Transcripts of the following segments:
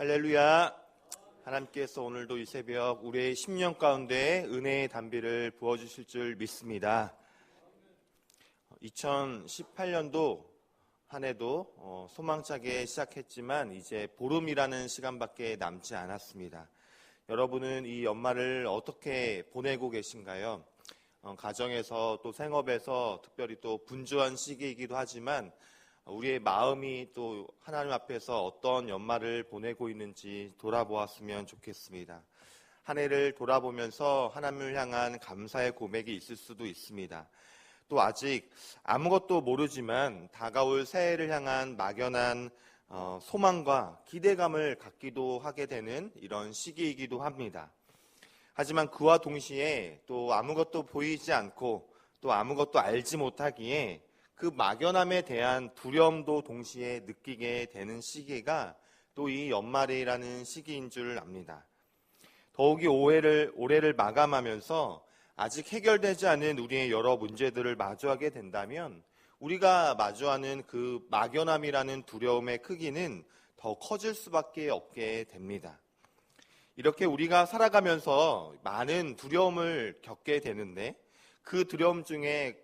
할렐루야. 하나님께서 오늘도 이 새벽 우리의 심령 가운데 은혜의 담비를 부어주실 줄 믿습니다. 2018년도 한 해도 소망차게 시작했지만 이제 보름이라는 시간밖에 남지 않았습니다. 여러분은 이 연말을 어떻게 보내고 계신가요? 가정에서 또 생업에서 특별히 또 분주한 시기이기도 하지만 우리의 마음이 또 하나님 앞에서 어떤 연말을 보내고 있는지 돌아보았으면 좋겠습니다. 한 해를 돌아보면서 하나님을 향한 감사의 고백이 있을 수도 있습니다. 또 아직 아무것도 모르지만 다가올 새해를 향한 막연한 소망과 기대감을 갖기도 하게 되는 이런 시기이기도 합니다. 하지만 그와 동시에 또 아무것도 보이지 않고 또 아무것도 알지 못하기에 그 막연함에 대한 두려움도 동시에 느끼게 되는 시기가 또 이 연말이라는 시기인 줄 압니다. 더욱이 올해를 마감하면서 아직 해결되지 않은 우리의 여러 문제들을 마주하게 된다면 우리가 마주하는 그 막연함이라는 두려움의 크기는 더 커질 수밖에 없게 됩니다. 이렇게 우리가 살아가면서 많은 두려움을 겪게 되는데 그 두려움 중에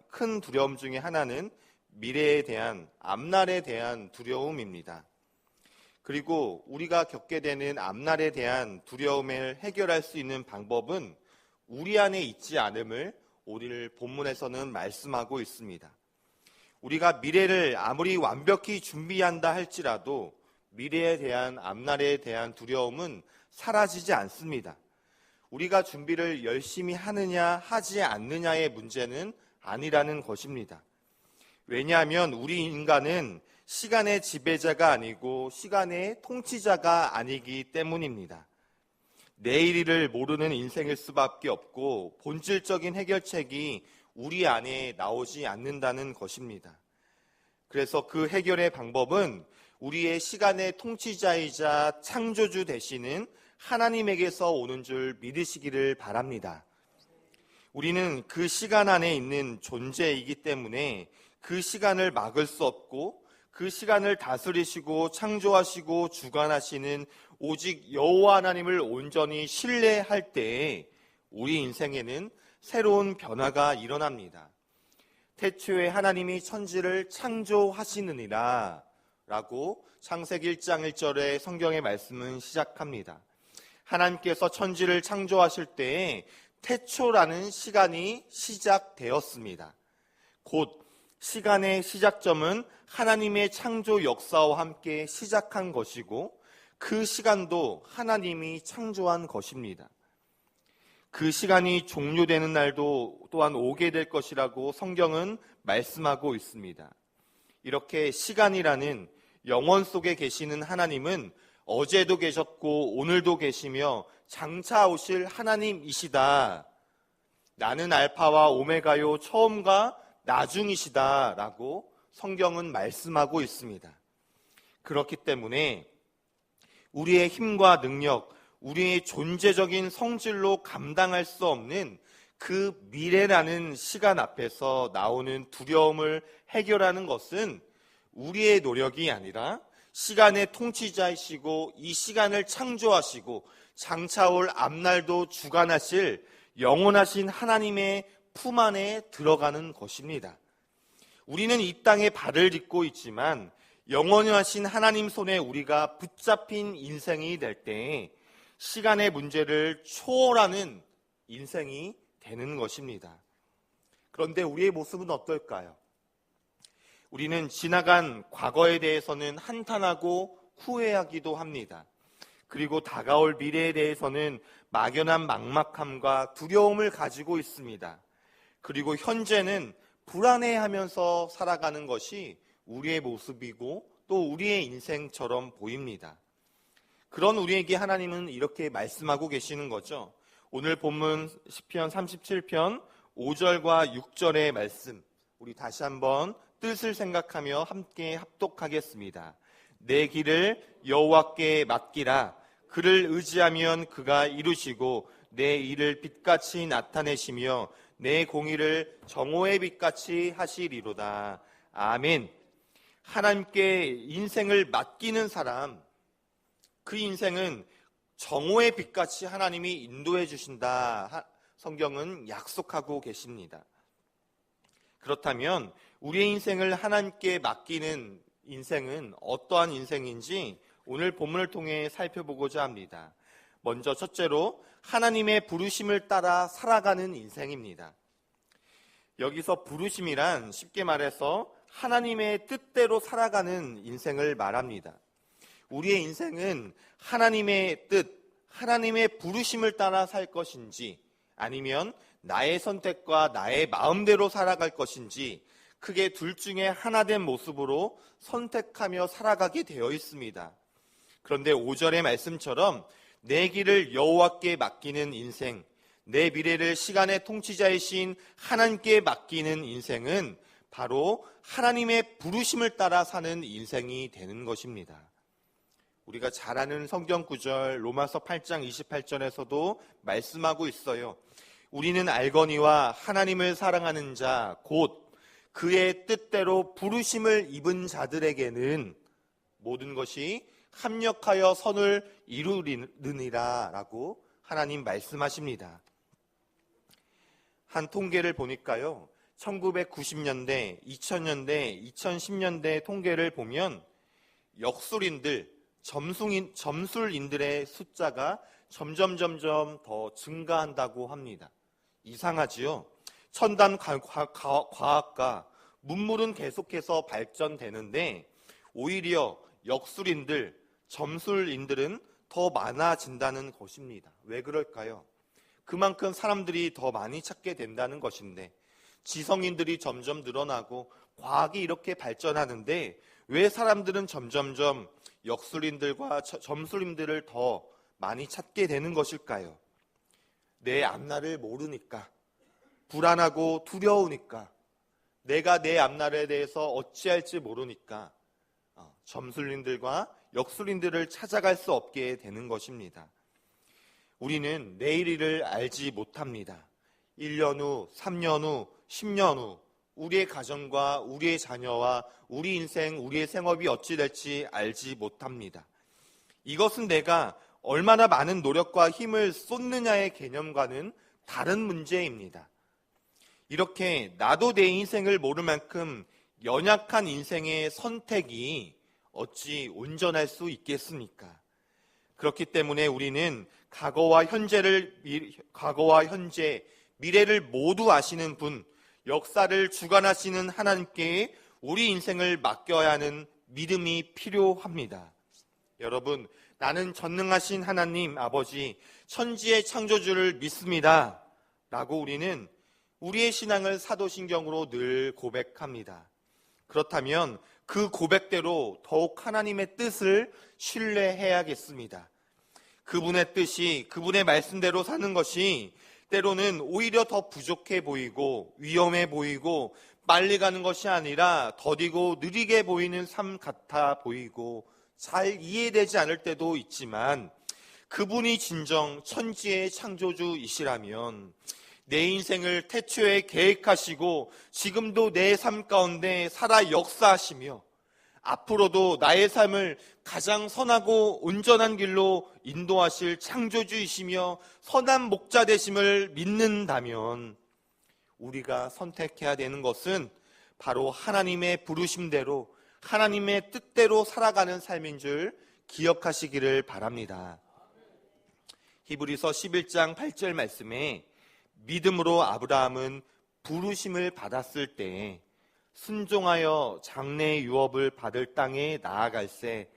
큰 두려움 중에 하나는 미래에 대한, 앞날에 대한 두려움입니다. 그리고 우리가 겪게 되는 앞날에 대한 두려움을 해결할 수 있는 방법은 우리 안에 있지 않음을 오늘 본문에서는 말씀하고 있습니다. 우리가 미래를 아무리 완벽히 준비한다 할지라도 미래에 대한, 앞날에 대한 두려움은 사라지지 않습니다. 우리가 준비를 열심히 하느냐 하지 않느냐의 문제는 아니라는 것입니다. 왜냐하면 우리 인간은 시간의 지배자가 아니고 시간의 통치자가 아니기 때문입니다. 내일을 모르는 인생일 수밖에 없고 본질적인 해결책이 우리 안에 나오지 않는다는 것입니다. 그래서 그 해결의 방법은 우리의 시간의 통치자이자 창조주 되시는 하나님에게서 오는 줄 믿으시기를 바랍니다. 우리는 그 시간 안에 있는 존재이기 때문에 그 시간을 막을 수 없고 그 시간을 다스리시고 창조하시고 주관하시는 오직 여호와 하나님을 온전히 신뢰할 때에 우리 인생에는 새로운 변화가 일어납니다. 태초에 하나님이 천지를 창조하시느니라 라고 창세기 1장 1절의 성경의 말씀은 시작합니다. 하나님께서 천지를 창조하실 때에 태초라는 시간이 시작되었습니다. 곧 시간의 시작점은 하나님의 창조 역사와 함께 시작한 것이고 그 시간도 하나님이 창조한 것입니다. 그 시간이 종료되는 날도 또한 오게 될 것이라고 성경은 말씀하고 있습니다. 이렇게 시간이라는 영원 속에 계시는 하나님은 어제도 계셨고 오늘도 계시며 장차 오실 하나님이시다. 나는 알파와 오메가요, 처음과 나중이시다 라고 성경은 말씀하고 있습니다. 그렇기 때문에 우리의 힘과 능력, 우리의 존재적인 성질로 감당할 수 없는 그 미래라는 시간 앞에서 나오는 두려움을 해결하는 것은 우리의 노력이 아니라 시간의 통치자이시고 이 시간을 창조하시고 장차 올 앞날도 주관하실 영원하신 하나님의 품 안에 들어가는 것입니다. 우리는 이 땅에 발을 딛고 있지만 영원하신 하나님 손에 우리가 붙잡힌 인생이 될 때 시간의 문제를 초월하는 인생이 되는 것입니다. 그런데 우리의 모습은 어떨까요? 우리는 지나간 과거에 대해서는 한탄하고 후회하기도 합니다. 그리고 다가올 미래에 대해서는 막연한 막막함과 두려움을 가지고 있습니다. 그리고 현재는 불안해하면서 살아가는 것이 우리의 모습이고 또 우리의 인생처럼 보입니다. 그런 우리에게 하나님은 이렇게 말씀하고 계시는 거죠. 오늘 본문 시편 37편 5절과 6절의 말씀, 우리 다시 한번 뜻을 생각하며 함께 합독하겠습니다. 내 길을 여호와께 맡기라. 그를 의지하면 그가 이루시고 내 일을 빛같이 나타내시며 내 공의를 정오의 빛같이 하시리로다. 아멘. 하나님께 인생을 맡기는 사람, 그 인생은 정오의 빛같이 하나님이 인도해 주신다. 성경은 약속하고 계십니다. 그렇다면 우리의 인생을 하나님께 맡기는 인생은 어떠한 인생인지 오늘 본문을 통해 살펴보고자 합니다. 먼저 첫째로 하나님의 부르심을 따라 살아가는 인생입니다. 여기서 부르심이란 쉽게 말해서 하나님의 뜻대로 살아가는 인생을 말합니다. 우리의 인생은 하나님의 뜻, 하나님의 부르심을 따라 살 것인지 아니면 나의 선택과 나의 마음대로 살아갈 것인지 크게 둘 중에 하나 된 모습으로 선택하며 살아가게 되어 있습니다. 그런데 5절의 말씀처럼 내 길을 여호와께 맡기는 인생, 내 미래를 시간의 통치자이신 하나님께 맡기는 인생은 바로 하나님의 부르심을 따라 사는 인생이 되는 것입니다. 우리가 잘 아는 성경 구절 로마서 8장 28절에서도 말씀하고 있어요. 우리는 알거니와 하나님을 사랑하는 자 곧 그의 뜻대로 부르심을 입은 자들에게는 모든 것이 합력하여 선을 이루느니라 라고 하나님 말씀하십니다. 한 통계를 보니까요, 1990년대, 2000년대, 2010년대 통계를 보면 역술인들, 점술인들의 숫자가 점점 더 증가한다고 합니다. 이상하지요? 첨단 과학과 문물은 계속해서 발전되는데 오히려 역술인들, 점술인들은 더 많아진다는 것입니다. 왜 그럴까요? 그만큼 사람들이 더 많이 찾게 된다는 것인데 지성인들이 점점 늘어나고 과학이 이렇게 발전하는데 왜 사람들은 점점점 역술인들과 점술인들을 더 많이 찾게 되는 것일까요? 내 앞날을 모르니까, 불안하고 두려우니까, 내가 내 앞날에 대해서 어찌할지 모르니까 점술인들과 역술인들을 찾아갈 수 없게 되는 것입니다. 우리는 내일 일을 알지 못합니다. 1년 후, 3년 후, 10년 후 우리의 가정과 우리의 자녀와 우리 인생, 우리의 생업이 어찌 될지 알지 못합니다. 이것은 내가 얼마나 많은 노력과 힘을 쏟느냐의 개념과는 다른 문제입니다. 이렇게 나도 내 인생을 모를 만큼 연약한 인생의 선택이 어찌 온전할 수 있겠습니까? 그렇기 때문에 우리는 과거와 현재, 미래를 모두 아시는 분, 역사를 주관하시는 하나님께 우리 인생을 맡겨야 하는 믿음이 필요합니다. 여러분, 나는 전능하신 하나님 아버지, 천지의 창조주를 믿습니다 라고 우리는 우리의 신앙을 사도신경으로 늘 고백합니다. 그렇다면 그 고백대로 더욱 하나님의 뜻을 신뢰해야겠습니다. 그분의 뜻이, 그분의 말씀대로 사는 것이 때로는 오히려 더 부족해 보이고 위험해 보이고 빨리 가는 것이 아니라 더디고 느리게 보이는 삶 같아 보이고 잘 이해되지 않을 때도 있지만 그분이 진정 천지의 창조주이시라면 내 인생을 태초에 계획하시고 지금도 내 삶 가운데 살아 역사하시며 앞으로도 나의 삶을 가장 선하고 온전한 길로 인도하실 창조주이시며 선한 목자 되심을 믿는다면 우리가 선택해야 되는 것은 바로 하나님의 부르심대로 하나님의 뜻대로 살아가는 삶인 줄 기억하시기를 바랍니다. 히브리서 11장 8절 말씀에 믿음으로 아브라함은 부르심을 받았을 때 순종하여 장래의 유업을 받을 땅에 나아갈새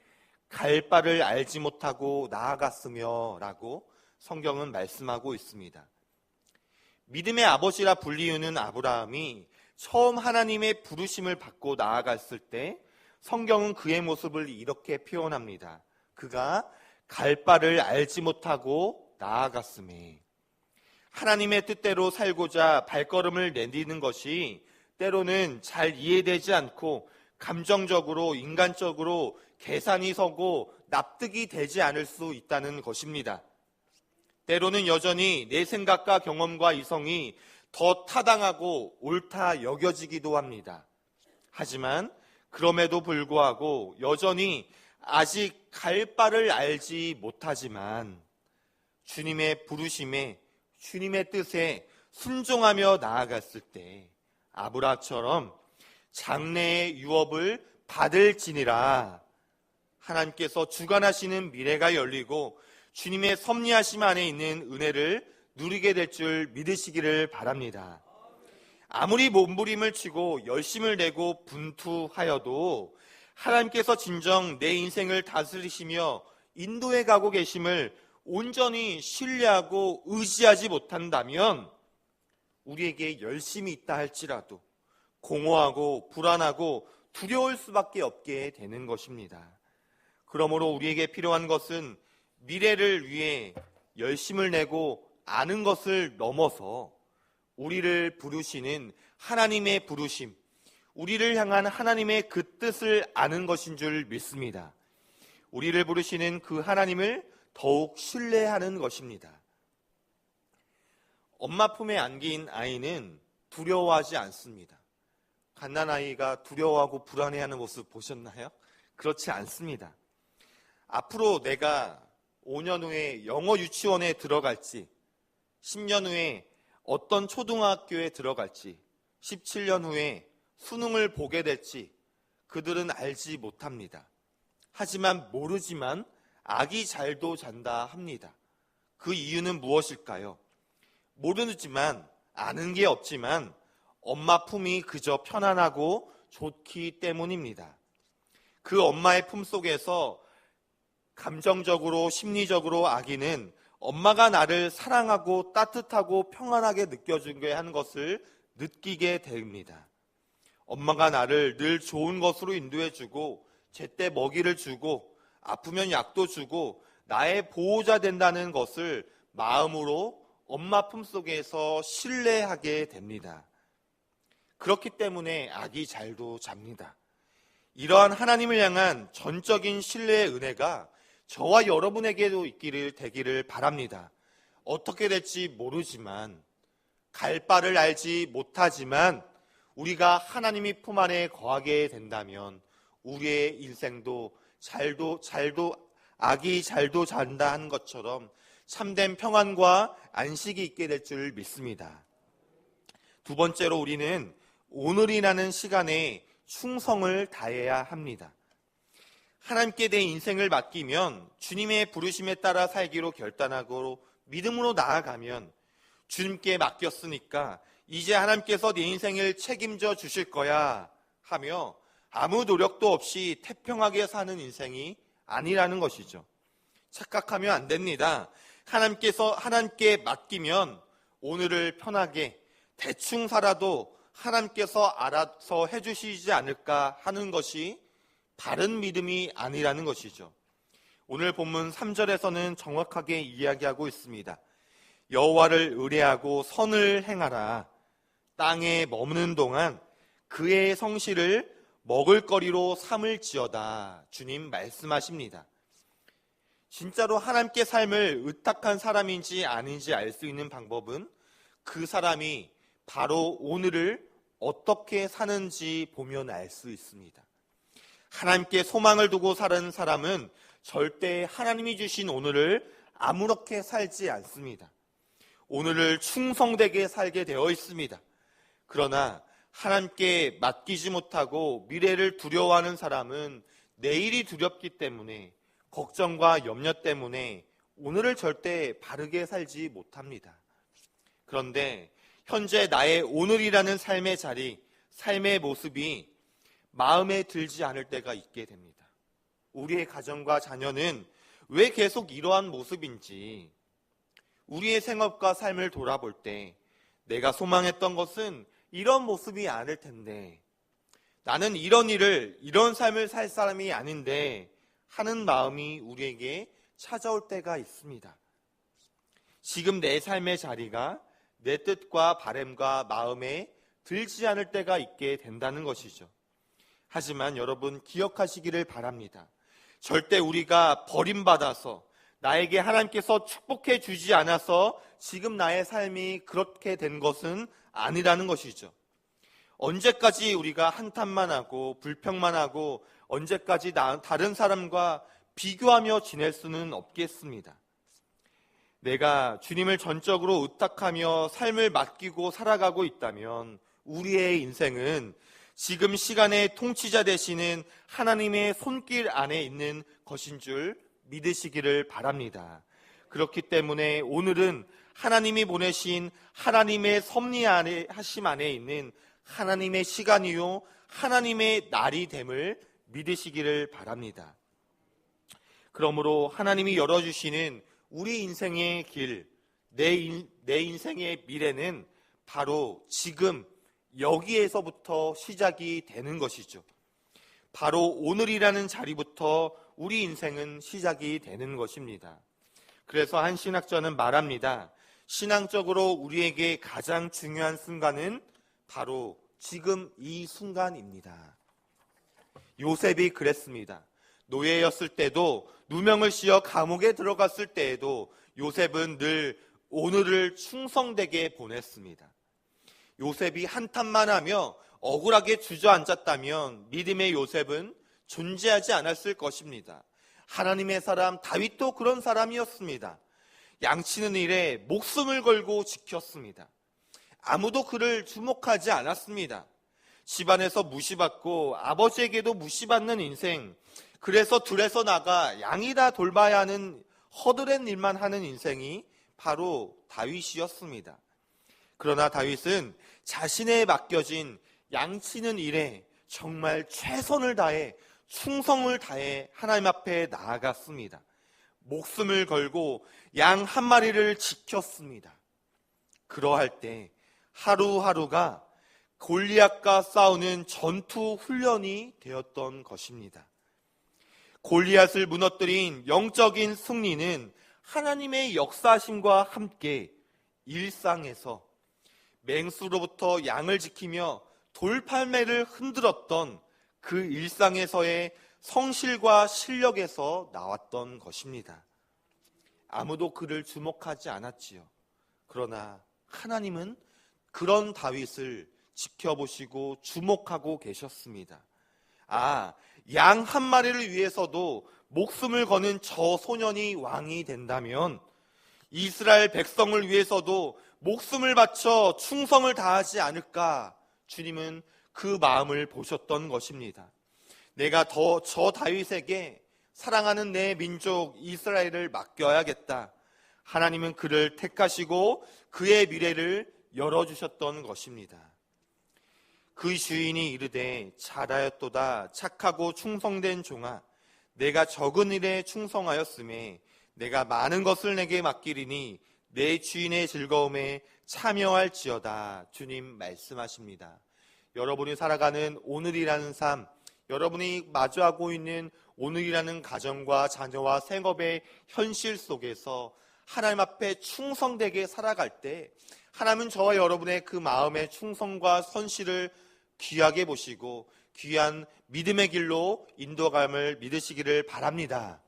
갈 바를 알지 못하고 나아갔으며 라고 성경은 말씀하고 있습니다. 믿음의 아버지라 불리우는 아브라함이 처음 하나님의 부르심을 받고 나아갔을 때 성경은 그의 모습을 이렇게 표현합니다. 그가 갈 바를 알지 못하고 나아갔음에 하나님의 뜻대로 살고자 발걸음을 내디는 것이 때로는 잘 이해되지 않고 감정적으로 인간적으로 계산이 서고 납득이 되지 않을 수 있다는 것입니다. 때로는 여전히 내 생각과 경험과 이성이 더 타당하고 옳다 여겨지기도 합니다. 하지만 그럼에도 불구하고 여전히 아직 갈 바를 알지 못하지만 주님의 부르심에, 주님의 뜻에 순종하며 나아갔을 때 아브라함처럼 장래의 유업을 받을지니라. 하나님께서 주관하시는 미래가 열리고 주님의 섭리하심 안에 있는 은혜를 누리게 될 줄 믿으시기를 바랍니다. 아무리 몸부림을 치고 열심을 내고 분투하여도 하나님께서 진정 내 인생을 다스리시며 인도해 가고 계심을 온전히 신뢰하고 의지하지 못한다면 우리에게 열심이 있다 할지라도 공허하고 불안하고 두려울 수밖에 없게 되는 것입니다. 그러므로 우리에게 필요한 것은 미래를 위해 열심을 내고 아는 것을 넘어서 우리를 부르시는 하나님의 부르심, 우리를 향한 하나님의 그 뜻을 아는 것인 줄 믿습니다. 우리를 부르시는 그 하나님을 더욱 신뢰하는 것입니다. 엄마 품에 안긴 아이는 두려워하지 않습니다. 갓난아이가 두려워하고 불안해하는 모습 보셨나요? 그렇지 않습니다. 앞으로 내가 5년 후에 영어 유치원에 들어갈지, 10년 후에 어떤 초등학교에 들어갈지, 17년 후에 수능을 보게 될지 그들은 알지 못합니다. 하지만 모르지만 아기 잘도 잔다 합니다. 그 이유는 무엇일까요? 모르지만, 아는 게 없지만 엄마 품이 그저 편안하고 좋기 때문입니다. 그 엄마의 품 속에서 감정적으로, 심리적으로 아기는 엄마가 나를 사랑하고 따뜻하고 평안하게 느껴주게 하는 것을 느끼게 됩니다. 엄마가 나를 늘 좋은 것으로 인도해주고 제때 먹이를 주고 아프면 약도 주고 나의 보호자 된다는 것을 마음으로 엄마 품속에서 신뢰하게 됩니다. 그렇기 때문에 아기 잘도 잡니다. 이러한 하나님을 향한 전적인 신뢰의 은혜가 저와 여러분에게도 되기를 바랍니다. 어떻게 될지 모르지만, 갈 바를 알지 못하지만 우리가 하나님의 품 안에 거하게 된다면 우리의 인생도 아기 잘도 잔다 한 것처럼 참된 평안과 안식이 있게 될 줄 믿습니다. 두 번째로 우리는 오늘이라는 시간에 충성을 다해야 합니다. 하나님께 내 인생을 맡기면, 주님의 부르심에 따라 살기로 결단하고 믿음으로 나아가면 주님께 맡겼으니까 이제 하나님께서 내 인생을 책임져 주실 거야 하며 아무 노력도 없이 태평하게 사는 인생이 아니라는 것이죠. 착각하면 안 됩니다. 하나님께 맡기면 오늘을 편하게 대충 살아도 하나님께서 알아서 해주시지 않을까 하는 것이 바른 믿음이 아니라는 것이죠. 오늘 본문 3절에서는 정확하게 이야기하고 있습니다. 여호와를 의뢰하고 선을 행하라. 땅에 머무는 동안 그의 성실을 먹을거리로 삼을지어다. 주님 말씀하십니다. 진짜로 하나님께 삶을 의탁한 사람인지 아닌지 알 수 있는 방법은 그 사람이 바로 오늘을 어떻게 사는지 보면 알 수 있습니다. 하나님께 소망을 두고 사는 사람은 절대 하나님이 주신 오늘을 아무렇게 살지 않습니다. 오늘을 충성되게 살게 되어 있습니다. 그러나 하나님께 맡기지 못하고 미래를 두려워하는 사람은 내일이 두렵기 때문에, 걱정과 염려 때문에 오늘을 절대 바르게 살지 못합니다. 그런데 현재 나의 오늘이라는 삶의 자리, 삶의 모습이 마음에 들지 않을 때가 있게 됩니다. 우리의 가정과 자녀는 왜 계속 이러한 모습인지, 우리의 생업과 삶을 돌아볼 때 내가 소망했던 것은 이런 모습이 아닐 텐데, 나는 이런 삶을 살 사람이 아닌데 하는 마음이 우리에게 찾아올 때가 있습니다. 지금 내 삶의 자리가 내 뜻과 바람과 마음에 들지 않을 때가 있게 된다는 것이죠. 하지만 여러분 기억하시기를 바랍니다. 절대 우리가 버림받아서, 나에게 하나님께서 축복해 주지 않아서 지금 나의 삶이 그렇게 된 것은 아니라는 것이죠. 언제까지 우리가 한탄만 하고 불평만 하고 언제까지 다른 사람과 비교하며 지낼 수는 없겠습니다. 내가 주님을 전적으로 의탁하며 삶을 맡기고 살아가고 있다면 우리의 인생은 지금 시간의 통치자 되시는 하나님의 손길 안에 있는 것인 줄 믿으시기를 바랍니다. 그렇기 때문에 오늘은 하나님이 보내신 하나님의 섭리하심 안에 있는 하나님의 시간이요 하나님의 날이 됨을 믿으시기를 바랍니다. 그러므로 하나님이 열어주시는 우리 인생의 길, 내 인생의 미래는 바로 지금 여기에서부터 시작이 되는 것이죠. 바로 오늘이라는 자리부터 우리 인생은 시작이 되는 것입니다. 그래서 한 신학자는 말합니다. 신앙적으로 우리에게 가장 중요한 순간은 바로 지금 이 순간입니다. 요셉이 그랬습니다. 노예였을 때도 누명을 씌어 감옥에 들어갔을 때에도 요셉은 늘 오늘을 충성되게 보냈습니다. 요셉이 한탄만 하며 억울하게 주저앉았다면 믿음의 요셉은 존재하지 않았을 것입니다. 하나님의 사람 다윗도 그런 사람이었습니다. 양치는 일에 목숨을 걸고 지켰습니다. 아무도 그를 주목하지 않았습니다. 집안에서 무시받고 아버지에게도 무시받는 인생, 그래서 들에서 나가 양이다 돌봐야 하는 허드렛 일만 하는 인생이 바로 다윗이었습니다. 그러나 다윗은 자신의 맡겨진 양치는 일에 정말 최선을 다해 충성을 다해 하나님 앞에 나아갔습니다. 목숨을 걸고 양 한 마리를 지켰습니다. 그러할 때 하루하루가 골리앗과 싸우는 전투 훈련이 되었던 것입니다. 골리앗을 무너뜨린 영적인 승리는 하나님의 역사심과 함께 일상에서 맹수로부터 양을 지키며 돌팔매를 흔들었던 그 일상에서의 성실과 실력에서 나왔던 것입니다. 아무도 그를 주목하지 않았지요. 그러나 하나님은 그런 다윗을 지켜보시고 주목하고 계셨습니다. 양 한 마리를 위해서도 목숨을 거는 저 소년이 왕이 된다면 이스라엘 백성을 위해서도 목숨을 바쳐 충성을 다하지 않을까? 주님은 그 마음을 보셨던 것입니다. 내가 저 다윗에게 사랑하는 내 민족 이스라엘을 맡겨야겠다. 하나님은 그를 택하시고 그의 미래를 열어주셨던 것입니다. 그 주인이 이르되 잘하였도다 착하고 충성된 종아, 내가 적은 일에 충성하였음에 내가 많은 것을 내게 맡기리니 내 주인의 즐거움에 참여할지어다. 주님 말씀하십니다. 여러분이 살아가는 오늘이라는 삶, 여러분이 마주하고 있는 오늘이라는 가정과 자녀와 생업의 현실 속에서 하나님 앞에 충성되게 살아갈 때 하나님은 저와 여러분의 그 마음의 충성과 선실을 귀하게 보시고 귀한 믿음의 길로 인도감을 믿으시기를 바랍니다.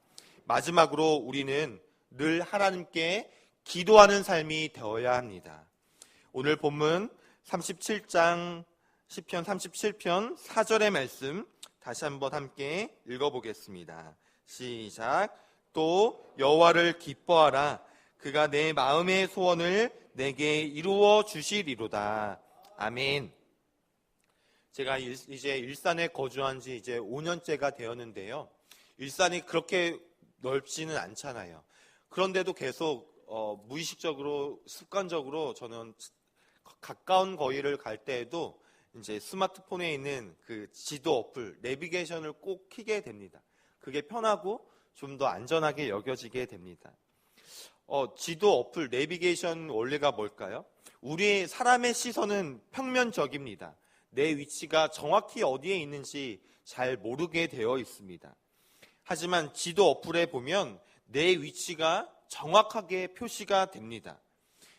마지막으로 우리는 늘 하나님께 기도하는 삶이 되어야 합니다. 오늘 본문 37장 시편 37편 4절의 말씀 다시 한번 함께 읽어보겠습니다. 시작. 또 여호와를 기뻐하라. 그가 내 마음의 소원을 내게 이루어 주시리로다. 아멘. 제가 이제 일산에 거주한 지 이제 5년째가 되었는데요. 일산이 그렇게 넓지는 않잖아요. 그런데도 계속 무의식적으로 습관적으로 저는 가까운 거리를 갈 때에도 이제 스마트폰에 있는 그 지도 어플 내비게이션을 꼭 켜게 됩니다. 그게 편하고 좀 더 안전하게 여겨지게 됩니다. 지도 어플 내비게이션 원리가 뭘까요? 우리 사람의 시선은 평면적입니다. 내 위치가 정확히 어디에 있는지 잘 모르게 되어 있습니다. 하지만 지도 어플에 보면 내 위치가 정확하게 표시가 됩니다.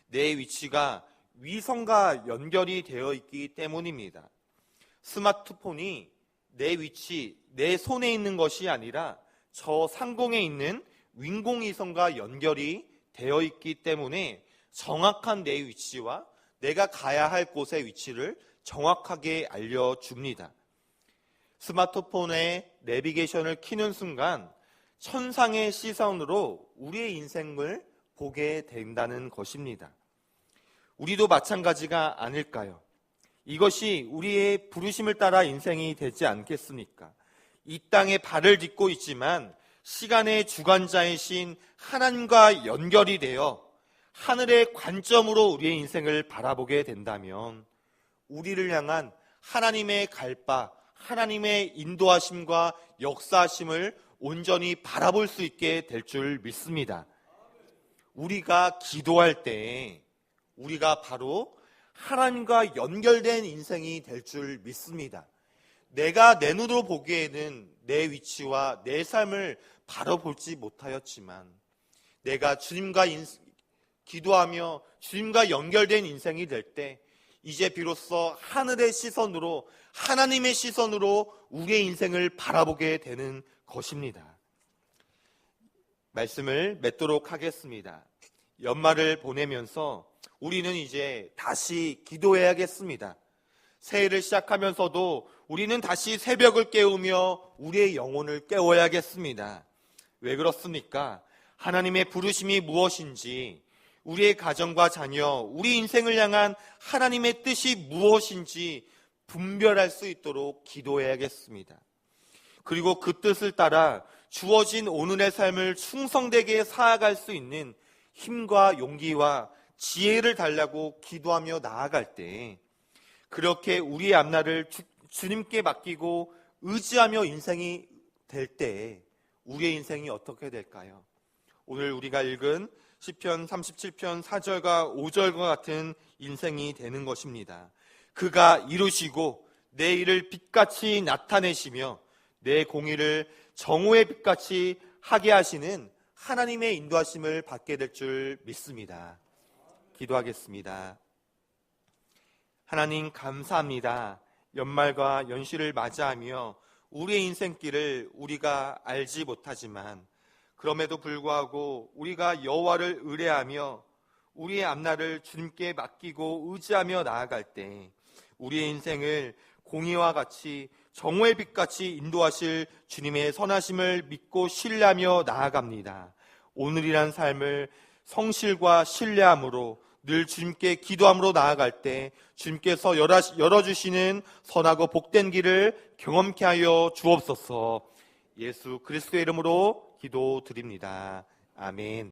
내 위치가 위성과 연결이 되어 있기 때문입니다. 스마트폰이 내 위치, 내 손에 있는 것이 아니라 저 상공에 있는 윈공위성과 연결이 되어 있기 때문에 정확한 내 위치와 내가 가야 할 곳의 위치를 정확하게 알려줍니다. 스마트폰에 내비게이션을 켜는 순간 천상의 시선으로 우리의 인생을 보게 된다는 것입니다. 우리도 마찬가지가 아닐까요? 이것이 우리의 부르심을 따라 인생이 되지 않겠습니까? 이 땅에 발을 딛고 있지만 시간의 주관자이신 하나님과 연결이 되어 하늘의 관점으로 우리의 인생을 바라보게 된다면 우리를 향한 하나님의 갈바, 하나님의 인도하심과 역사하심을 온전히 바라볼 수 있게 될 줄 믿습니다. 우리가 기도할 때 우리가 바로 하나님과 연결된 인생이 될 줄 믿습니다. 내가 내 눈으로 보기에는 내 위치와 내 삶을 바로 보지 못하였지만 내가 주님과 기도하며 주님과 연결된 인생이 될 때 이제 비로소 하늘의 시선으로 하나님의 시선으로 우리의 인생을 바라보게 되는 것입니다. 말씀을 맺도록 하겠습니다. 연말을 보내면서 우리는 이제 다시 기도해야겠습니다. 새해를 시작하면서도 우리는 다시 새벽을 깨우며 우리의 영혼을 깨워야겠습니다. 왜 그렇습니까? 하나님의 부르심이 무엇인지, 우리의 가정과 자녀, 우리 인생을 향한 하나님의 뜻이 무엇인지 분별할 수 있도록 기도해야겠습니다. 그리고 그 뜻을 따라 주어진 오늘의 삶을 충성되게 살아갈 수 있는 힘과 용기와 지혜를 달라고 기도하며 나아갈 때, 그렇게 우리의 앞날을 주님께 맡기고 의지하며 인생이 될 때 우리의 인생이 어떻게 될까요? 오늘 우리가 읽은 시편 37편 4절과 5절과 같은 인생이 되는 것입니다. 그가 이루시고 내 일을 빛같이 나타내시며 내 공의를 정오의 빛같이 하게 하시는 하나님의 인도하심을 받게 될 줄 믿습니다. 기도하겠습니다. 하나님 감사합니다. 연말과 연시를 맞이하며 우리의 인생길을 우리가 알지 못하지만 그럼에도 불구하고 우리가 여호와를 의뢰하며 우리의 앞날을 주님께 맡기고 의지하며 나아갈 때 우리의 인생을 공의와 같이 정오의 빛같이 인도하실 주님의 선하심을 믿고 신뢰하며 나아갑니다. 오늘이란 삶을 성실과 신뢰함으로 늘 주님께 기도함으로 나아갈 때 주님께서 열어주시는 선하고 복된 길을 경험케 하여 주옵소서. 예수 그리스도의 이름으로 기도드립니다. 아멘.